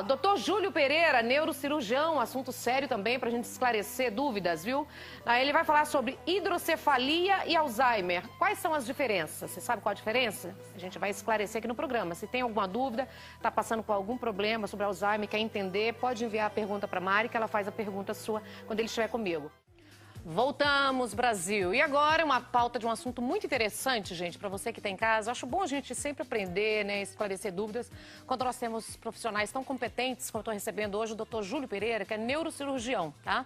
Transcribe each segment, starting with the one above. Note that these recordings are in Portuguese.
Doutor Júlio Pereira, neurocirurgião, assunto sério também para a gente esclarecer dúvidas, viu? Aí ele vai falar sobre hidrocefalia e Alzheimer. Quais são as diferenças? Você sabe qual a diferença? A gente vai esclarecer aqui no programa. Se tem alguma dúvida, está passando por algum problema sobre Alzheimer, quer entender, pode enviar a pergunta para a Mari, que ela faz a pergunta sua quando ele estiver comigo. Voltamos, Brasil. E agora uma pauta de um assunto muito interessante, gente, para você que está em casa. Acho bom a gente sempre aprender, né, esclarecer dúvidas, quando nós temos profissionais tão competentes, como eu estou recebendo hoje, o doutor Júlio Pereira, que é neurocirurgião, tá?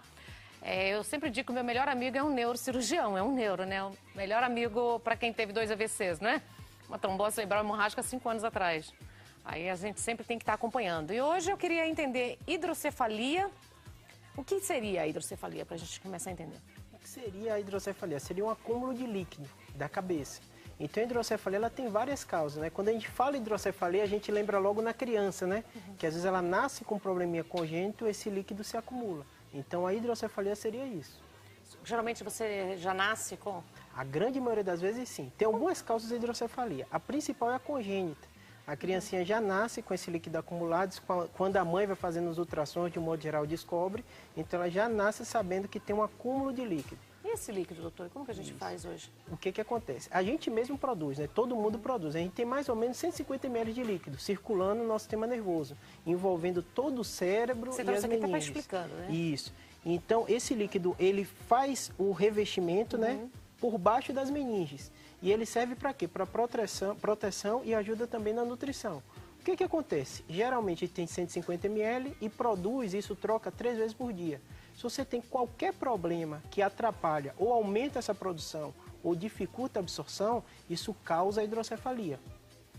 Eu sempre digo que o meu melhor amigo é um neurocirurgião, é um neuro, né? O melhor amigo para quem teve 2 AVCs, né? Uma trombose cerebral hemorrágica 5 anos atrás. Aí a gente sempre tem que estar acompanhando. E hoje eu queria entender hidrocefalia. O que seria a hidrocefalia, para a gente começar a entender? O que seria a hidrocefalia? Seria um acúmulo de líquido da cabeça. Então, a hidrocefalia ela tem várias causas, né? Quando a gente fala hidrocefalia, a gente lembra logo na criança, né? Que às vezes ela nasce com um probleminha congênito, esse líquido se acumula. Então, a hidrocefalia seria isso. Geralmente você já nasce com? A grande maioria das vezes, sim. Tem algumas causas de hidrocefalia. A principal é a congênita. A criancinha já nasce com esse líquido acumulado, quando a mãe vai fazendo os ultrassons, de um modo geral, descobre. Então, ela já nasce sabendo que tem um acúmulo de líquido. E esse líquido, doutor? Como que a gente faz hoje? O que acontece? A gente mesmo produz, né? Todo mundo produz. A gente tem mais ou menos 150 ml de líquido circulando no nosso sistema nervoso, envolvendo todo o cérebro e as meninges. Você está explicando, né? Isso. Então, esse líquido, ele faz o revestimento, né? Por baixo das meninges. E ele serve para quê? Para proteção e ajuda também na nutrição. O que acontece? Geralmente tem 150 ml e produz, isso troca 3 vezes por dia. Se você tem qualquer problema que atrapalha ou aumenta essa produção ou dificulta a absorção, isso causa hidrocefalia.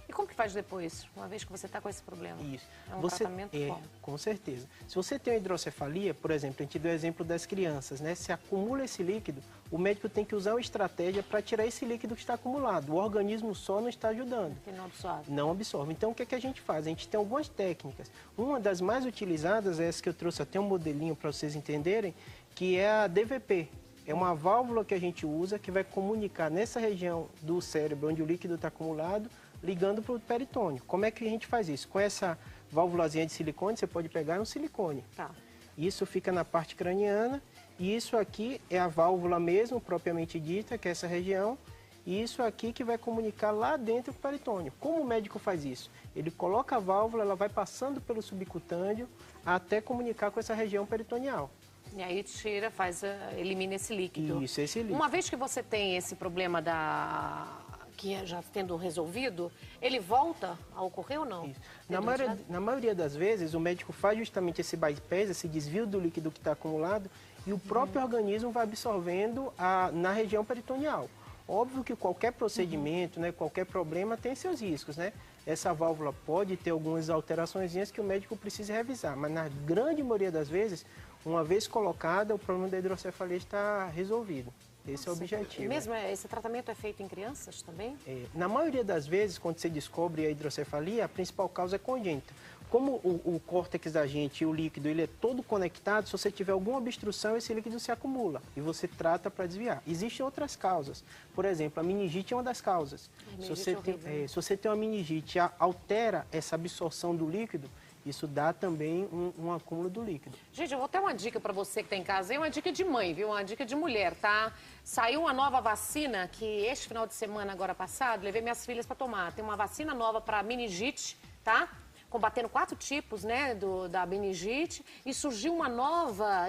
E como que faz depois, uma vez que você está com esse problema? Isso. É um tratamento como? Com certeza. Se você tem uma hidrocefalia, por exemplo, a gente deu o exemplo das crianças, né? Se acumula esse líquido, o médico tem que usar uma estratégia para tirar esse líquido que está acumulado. O organismo só não está ajudando. Que não absorve. Não absorve. Então, o que a gente faz? A gente tem algumas técnicas. Uma das mais utilizadas é essa que eu trouxe até um modelinho para vocês entenderem, que é a DVP. É uma válvula que a gente usa que vai comunicar nessa região do cérebro onde o líquido está acumulado, ligando para o peritônio. Como é que a gente faz isso? Com essa válvulazinha de silicone, você pode pegar um silicone. Tá. Isso fica na parte craniana e isso aqui é a válvula mesmo, propriamente dita, que é essa região. E isso aqui que vai comunicar lá dentro com o peritônio. Como o médico faz isso? Ele coloca a válvula, ela vai passando pelo subcutâneo até comunicar com essa região peritoneal. E aí tira, elimina esse líquido. Isso, esse líquido. Uma vez que você tem esse problema que já tendo resolvido, ele volta a ocorrer ou não? Na maioria das vezes, o médico faz justamente esse bypass, esse desvio do líquido que está acumulado, e o próprio organismo vai absorvendo na região peritoneal. Óbvio que qualquer procedimento, né, qualquer problema tem seus riscos, né? Essa válvula pode ter algumas alterações que o médico precisa revisar, mas na grande maioria das vezes, uma vez colocada, o problema da hidrocefalia está resolvido. Esse é o objetivo. E mesmo esse tratamento é feito em crianças também? Na maioria das vezes, quando você descobre a hidrocefalia, a principal causa é congênita. Como o córtex da gente e o líquido ele é todo conectado, se você tiver alguma obstrução, esse líquido se acumula e você trata para desviar. Existem outras causas. Por exemplo, a meningite é uma das causas. Se você tem uma meningite, altera essa absorção do líquido, isso dá também um acúmulo do líquido. Gente, eu vou ter uma dica para você que está em casa. É uma dica de mãe, viu? Uma dica de mulher, tá? Saiu uma nova vacina que este final de semana, agora passado, levei minhas filhas para tomar. Tem uma vacina nova para meningite, tá? Combatendo 4 tipos, né, da meningite. E surgiu uma nova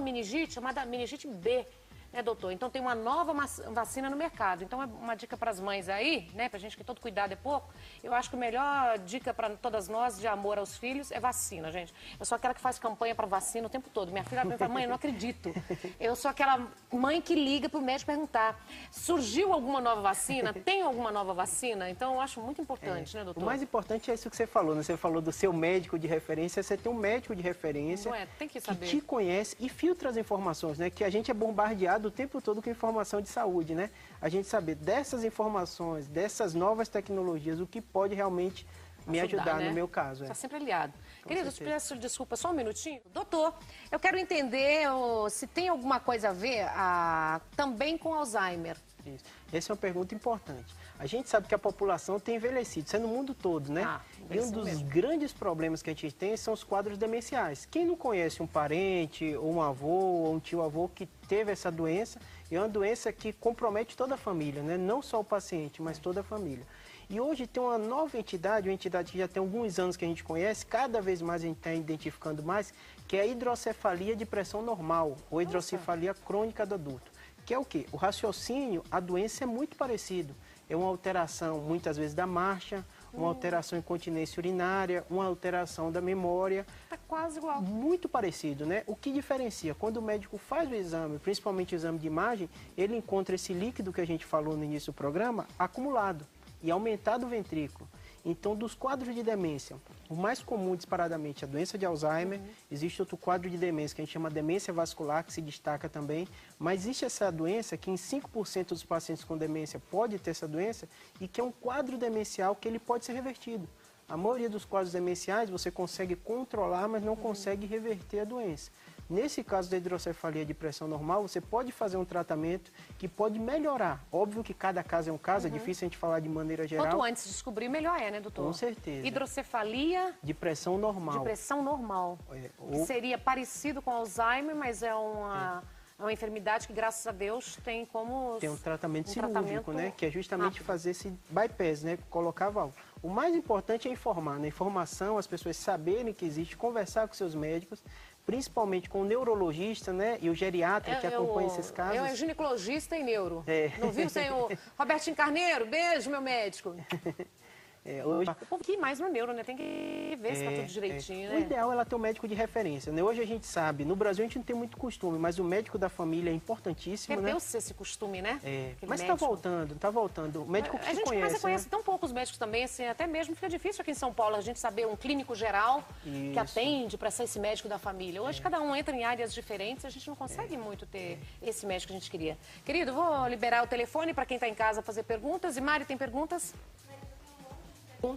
meningite chamada meningite B. Né, doutor? Então tem uma nova vacina no mercado. Então é uma dica para as mães aí, né? Pra gente que todo cuidado é pouco. Eu acho que a melhor dica para todas nós de amor aos filhos é vacina, gente. Eu sou aquela que faz campanha para vacina o tempo todo. Minha filha fala, mãe, eu não acredito. Eu sou aquela mãe que liga pro médico perguntar: surgiu alguma nova vacina? Tem alguma nova vacina? Então eu acho muito importante, né, doutor? O mais importante é isso que você falou, né? Você falou do seu médico de referência. Você tem um médico de referência tem que saber. Que te conhece e filtra as informações, né? Que a gente é bombardeado o tempo todo com informação de saúde, né? A gente saber dessas informações, dessas novas tecnologias, o que pode realmente me ajudar, né? No meu caso. Está sempre aliado. Queridos, peço desculpa, só um minutinho. Doutor, eu quero entender se tem alguma coisa a ver também com Alzheimer. Isso. Essa é uma pergunta importante. A gente sabe que a população tem envelhecido, isso é no mundo todo, né? E um dos grandes problemas que a gente tem são os quadros demenciais. Quem não conhece um parente, ou um avô, ou um tio-avô que teve essa doença, é uma doença que compromete toda a família, né? Não só o paciente, mas toda a família. E hoje tem uma nova entidade, uma entidade que já tem alguns anos que a gente conhece, cada vez mais a gente está identificando mais, que é a hidrocefalia de pressão normal, ou hidrocefalia crônica do adulto. Que é o quê? O raciocínio, a doença é muito parecido. É uma alteração, muitas vezes, da marcha, uma alteração em continência urinária, uma alteração da memória. Está quase igual. Muito parecido, né? O que diferencia? Quando o médico faz o exame, principalmente o exame de imagem, ele encontra esse líquido que a gente falou no início do programa, acumulado e aumentado o ventrículo. Então, dos quadros de demência, o mais comum disparadamente é a doença de Alzheimer, existe outro quadro de demência que a gente chama demência vascular, que se destaca também, mas existe essa doença que em 5% dos pacientes com demência pode ter essa doença e que é um quadro demencial que ele pode ser revertido. A maioria dos quadros demenciais você consegue controlar, mas não consegue reverter a doença. Nesse caso da hidrocefalia de pressão normal, você pode fazer um tratamento que pode melhorar. Óbvio que cada caso é um caso, é difícil a gente falar de maneira geral. Quanto antes descobrir, melhor é, né, doutor? Com certeza. Hidrocefalia... de pressão normal. De pressão normal. Que seria parecido com Alzheimer, mas é uma enfermidade que, graças a Deus, tem como... Tem um tratamento cirúrgico, né? Que é justamente rápido. Fazer esse bypass, né? Colocar a válvula. O mais importante é informar, né? Informação, as pessoas saberem que existe, conversar com seus médicos, principalmente com o neurologista, né? E o geriatra que acompanha esses casos. Eu é ginecologista e neuro. Não viu, senhor? Robertinho Carneiro, beijo, meu médico. Hoje... O povo que mais no neuro, né? Tem que ver se tá tudo direitinho, né? O ideal é ela ter um médico de referência, né? Hoje a gente sabe, no Brasil a gente não tem muito costume, mas o médico da família é importantíssimo, né? Perdeu-se esse costume, né? Mas tá voltando. O médico que se conhece, conhece tão poucos médicos também, assim, até mesmo fica difícil aqui em São Paulo a gente saber um clínico geral que atende para ser esse médico da família. Hoje cada um entra em áreas diferentes, a gente não consegue muito ter esse médico que a gente queria. Querido, vou liberar o telefone para quem está em casa fazer perguntas. E Mari, tem perguntas?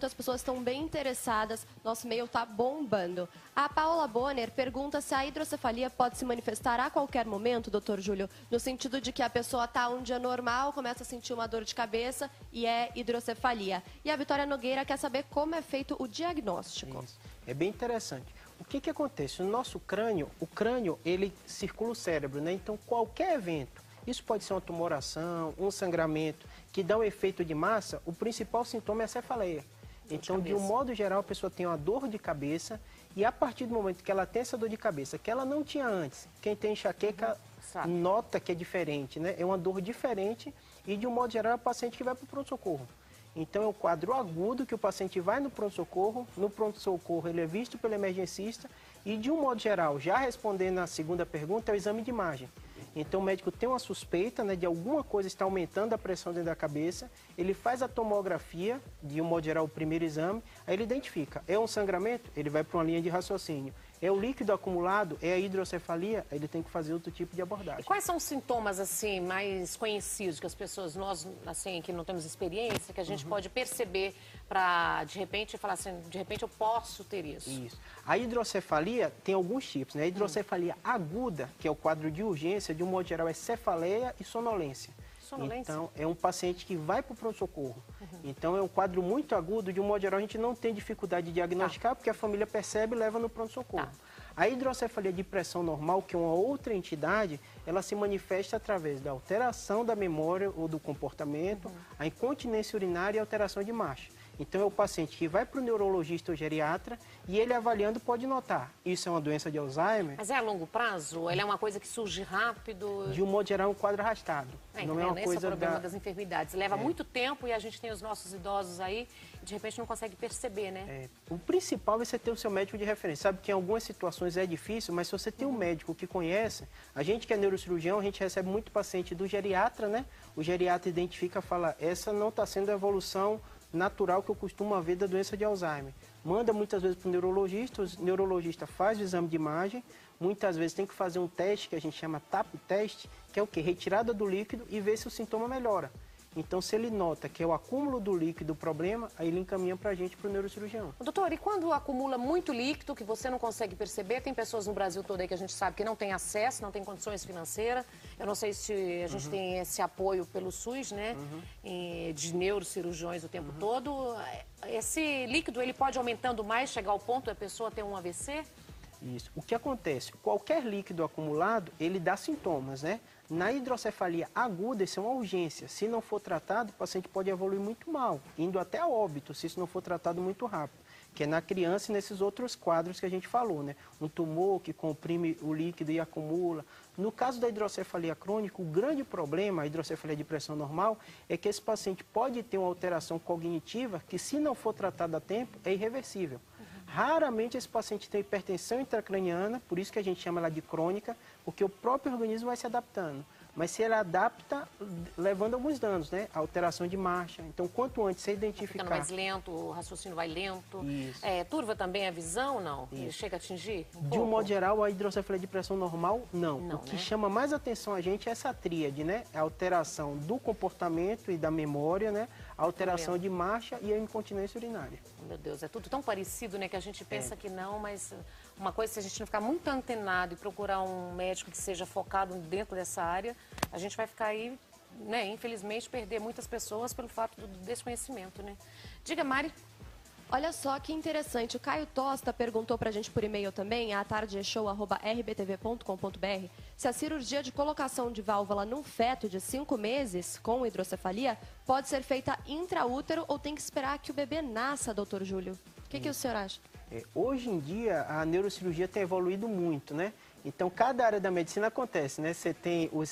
As pessoas estão bem interessadas, nosso e-mail está bombando. A Paula Bonner pergunta se a hidrocefalia pode se manifestar a qualquer momento, doutor Júlio, no sentido de que a pessoa está um dia normal, começa a sentir uma dor de cabeça e é hidrocefalia. E a Vitória Nogueira quer saber como é feito o diagnóstico. Isso. É bem interessante. O que acontece? No nosso crânio, o crânio, ele circula o cérebro, né? Então, qualquer evento, isso pode ser uma tumoração, um sangramento, que dá um efeito de massa, o principal sintoma é a cefaleia. Então, de um modo geral, a pessoa tem uma dor de cabeça e a partir do momento que ela tem essa dor de cabeça, que ela não tinha antes, quem tem enxaqueca nota que é diferente, né? É uma dor diferente e, de um modo geral, é o paciente que vai para o pronto-socorro. Então, é um quadro agudo que o paciente vai no pronto-socorro ele é visto pelo emergencista e, de um modo geral, já respondendo a segunda pergunta, é o exame de imagem. Então, o médico tem uma suspeita, né, de alguma coisa estar aumentando a pressão dentro da cabeça, ele faz a tomografia, de um modo geral, o primeiro exame, aí ele identifica, é um sangramento? Ele vai para uma linha de raciocínio. É o líquido acumulado? É a hidrocefalia? Aí ele tem que fazer outro tipo de abordagem. E quais são os sintomas, assim, mais conhecidos que as pessoas, nós, assim, que não temos experiência, que a gente pode perceber para, de repente, falar assim, de repente eu posso ter isso? Isso. A hidrocefalia tem alguns tipos, né? A hidrocefalia aguda, que é o quadro de urgência, de um modo geral, é cefaleia e sonolência. Então, é um paciente que vai para o pronto-socorro. Então, é um quadro muito agudo, de um modo geral, a gente não tem dificuldade de diagnosticar, porque a família percebe e leva no pronto-socorro. A hidrocefalia de pressão normal, que é uma outra entidade, ela se manifesta através da alteração da memória ou do comportamento, a incontinência urinária e a alteração de marcha. Então, é o paciente que vai para o neurologista ou geriatra e ele avaliando pode notar. Isso é uma doença de Alzheimer. Mas é a longo prazo? Ela é uma coisa que surge rápido? De um modo geral, é um quadro arrastado. Não é uma coisa. Esse é o problema das enfermidades. Leva muito tempo e a gente tem os nossos idosos aí e de repente não consegue perceber, né? O principal é você ter o seu médico de referência. Sabe que em algumas situações é difícil, mas se você tem um médico que conhece, a gente que é neurocirurgião, a gente recebe muito paciente do geriatra, né? O geriatra identifica e fala, essa não está sendo a evolução natural que eu costumo ver da doença de Alzheimer. Manda muitas vezes para o neurologista faz o exame de imagem, muitas vezes tem que fazer um teste que a gente chama TAP teste, que é o quê? Retirada do líquido e ver se o sintoma melhora. Então, se ele nota que é o acúmulo do líquido o problema, aí ele encaminha para a gente, para o neurocirurgião. Doutor, e quando acumula muito líquido, que você não consegue perceber, tem pessoas no Brasil todo aí que a gente sabe que não tem acesso, não tem condições financeiras. Eu não sei se a gente tem esse apoio pelo SUS, né, de neurocirurgiões o tempo todo. Esse líquido, ele pode aumentando mais, chegar ao ponto da pessoa ter um AVC? Isso. O que acontece? Qualquer líquido acumulado, ele dá sintomas, né? Na hidrocefalia aguda, isso é uma urgência. Se não for tratado, o paciente pode evoluir muito mal, indo até a óbito, se isso não for tratado muito rápido. Que é na criança e nesses outros quadros que a gente falou, né? Um tumor que comprime o líquido e acumula. No caso da hidrocefalia crônica, o grande problema, a hidrocefalia de pressão normal, é que esse paciente pode ter uma alteração cognitiva que, se não for tratada a tempo, é irreversível. Raramente esse paciente tem hipertensão intracraniana, por isso que a gente chama ela de crônica, porque o próprio organismo vai se adaptando. Mas se ele adapta, levando alguns danos, né? Alteração de marcha. Então, quanto antes você identificar... Ficando mais lento, o raciocínio vai lento. Isso. Turva também a visão, não? Ele chega a atingir De um modo geral, a hidrocefalia de pressão normal, não. Não, o que né? chama mais atenção a gente é essa tríade, né? A alteração do comportamento e da memória, né? A alteração de marcha e a incontinência urinária. Meu Deus, é tudo tão parecido, né? Que a gente pensa que não, mas uma coisa, se a gente não ficar muito antenado e procurar um médico que seja focado dentro dessa área, a gente vai ficar aí, né? Infelizmente, perder muitas pessoas pelo fato do desconhecimento, né? Diga, Mari. Olha só que interessante, o Caio Tosta perguntou pra gente por e-mail também, atardeshow@rbtv.com.br, se a cirurgia de colocação de válvula num feto de 5 meses com hidrocefalia pode ser feita intraútero ou tem que esperar que o bebê nasça, doutor Júlio? O que o senhor acha? Hoje em dia, a neurocirurgia tem evoluído muito, né? Então, cada área da medicina acontece, né? Você tem o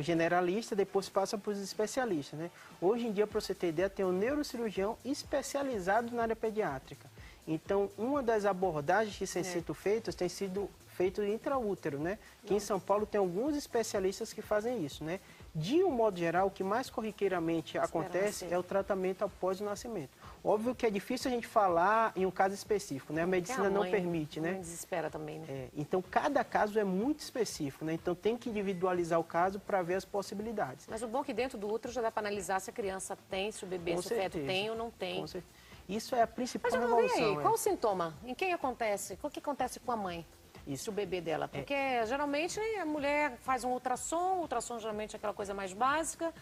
generalista, depois passa para os especialistas, né? Hoje em dia, para você ter ideia, tem um neurocirurgião especializado na área pediátrica. Então, uma das abordagens que têm sido feitas tem sido feito intraútero, né? Aqui em São Paulo tem alguns especialistas que fazem isso, né? De um modo geral, o que mais corriqueiramente acontece é o tratamento após o nascimento. Óbvio que é difícil a gente falar em um caso específico, né? A medicina não permite, né? Desespera também, né? Então, cada caso é muito específico, né? Então, tem que individualizar o caso para ver as possibilidades. Mas o bom é que dentro do útero já dá para analisar se a criança tem, se o bebê, se o feto tem ou não tem. Com certeza. Isso é a principal Mas evolução. Qual o sintoma? Em quem acontece? O que acontece com a mãe? Isso, o bebê dela. Porque geralmente a mulher faz um ultrassom, o ultrassom geralmente é aquela coisa mais básica.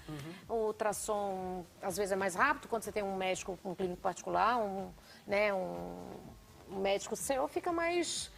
O ultrassom às vezes é mais rápido, quando você tem um médico, um clínico particular, um médico seu, fica mais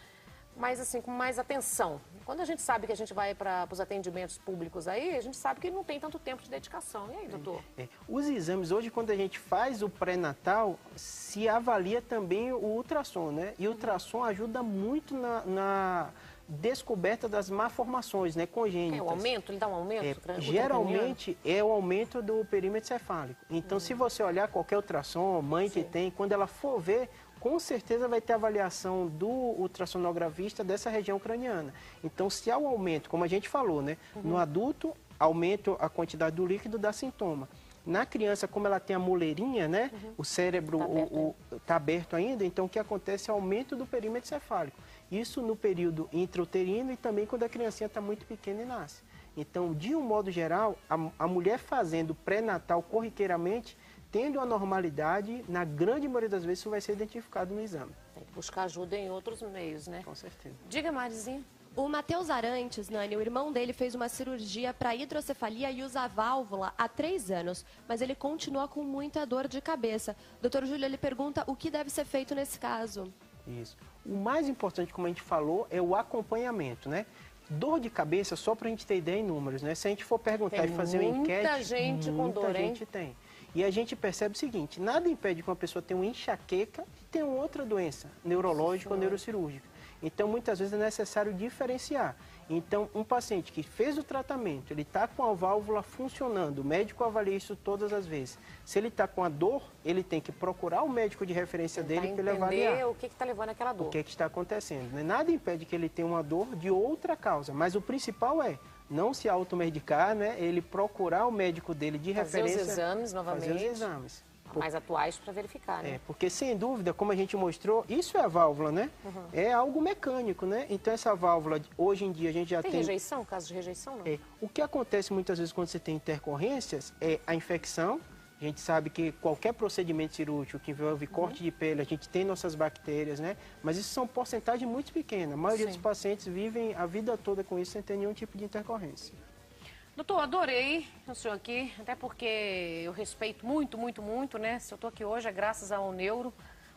assim, com mais atenção. Quando a gente sabe que a gente vai para os atendimentos públicos aí, a gente sabe que não tem tanto tempo de dedicação. E aí, doutor? Os exames, hoje, quando a gente faz o pré-natal, se avalia também o ultrassom, né? E o ultrassom ajuda muito na descoberta das malformações, né, congênitas. O aumento? Ele dá um aumento? Geralmente é o aumento do perímetro cefálico. Então, se você olhar qualquer ultrassom, mãe que tem, quando ela for ver, com certeza vai ter avaliação do ultrassonografista dessa região craniana. Então, se há um aumento, como a gente falou, né? No adulto, aumenta a quantidade do líquido, dá sintoma. Na criança, como ela tem a moleirinha, né? O cérebro está aberto ainda, então o que acontece é o aumento do perímetro cefálico. Isso no período intrauterino e também quando a criancinha está muito pequena e nasce. Então, de um modo geral, a mulher fazendo pré-natal corriqueiramente, tendo a normalidade, na grande maioria das vezes isso vai ser identificado no exame. Tem que buscar ajuda em outros meios, né? Com certeza. Diga, Marizinha. O Matheus Arantes, Nani, o irmão dele fez uma cirurgia para hidrocefalia e usa válvula há 3 anos, mas ele continua com muita dor de cabeça. Doutor Júlio, ele pergunta o que deve ser feito nesse caso. Isso. O mais importante, como a gente falou, é o acompanhamento, né? Dor de cabeça, só para a gente ter ideia em números, né? Se a gente for perguntar e fazer uma enquete, muita gente com dor, muita gente tem. E a gente percebe o seguinte, nada impede que uma pessoa tenha uma enxaqueca e tenha outra doença, neurológica ou neurocirúrgica. Então, muitas vezes é necessário diferenciar. Então, um paciente que fez o tratamento, ele está com a válvula funcionando, o médico avalia isso todas as vezes. Se ele está com a dor, ele tem que procurar o médico de referência dele para ele avaliar o que está levando aquela dor. O que está acontecendo. Né? Nada impede que ele tenha uma dor de outra causa, mas o principal é não se automedicar, né? Ele procurar o médico dele de referência. Fazer os exames novamente. Fazer os exames. mais atuais para verificar, né? Porque sem dúvida, como a gente mostrou, isso é a válvula, né? É algo mecânico, né? Então essa válvula, hoje em dia a gente já tem... rejeição? Caso de rejeição, não? O que acontece muitas vezes quando você tem intercorrências é a infecção. A gente sabe que qualquer procedimento cirúrgico que envolve corte de pele, a gente tem nossas bactérias, né? Mas isso são porcentagens muito pequenas. A maioria dos pacientes vivem a vida toda com isso sem ter nenhum tipo de intercorrência. Doutor, adorei o senhor aqui, até porque eu respeito muito, muito, muito, né? Se eu estou aqui hoje é graças ao neuro,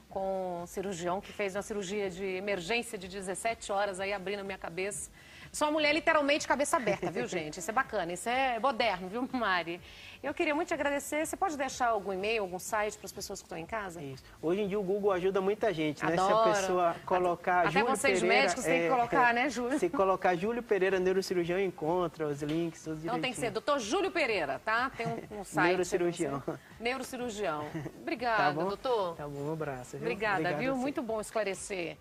com um cirurgião que fez uma cirurgia de emergência de 17 horas aí abrindo a minha cabeça. Sou uma mulher literalmente cabeça aberta, viu, gente? Isso é bacana, isso é moderno, viu, Mari? Eu queria muito te agradecer. Você pode deixar algum e-mail, algum site para as pessoas que estão em casa? Isso. Hoje em dia o Google ajuda muita gente, né? Adoro. Se a pessoa colocar Até Júlio vocês Pereira, médicos têm que colocar, né, Júlio? Se colocar Júlio Pereira, neurocirurgião, encontra os links, tudo direitinho. Então tem que ser doutor Júlio Pereira, tá? Tem um site. Neurocirurgião. Neurocirurgião. Obrigada, tá bom? doutor. Tá bom, um abraço. Viu? Obrigada, Obrigado viu? Muito bom esclarecer.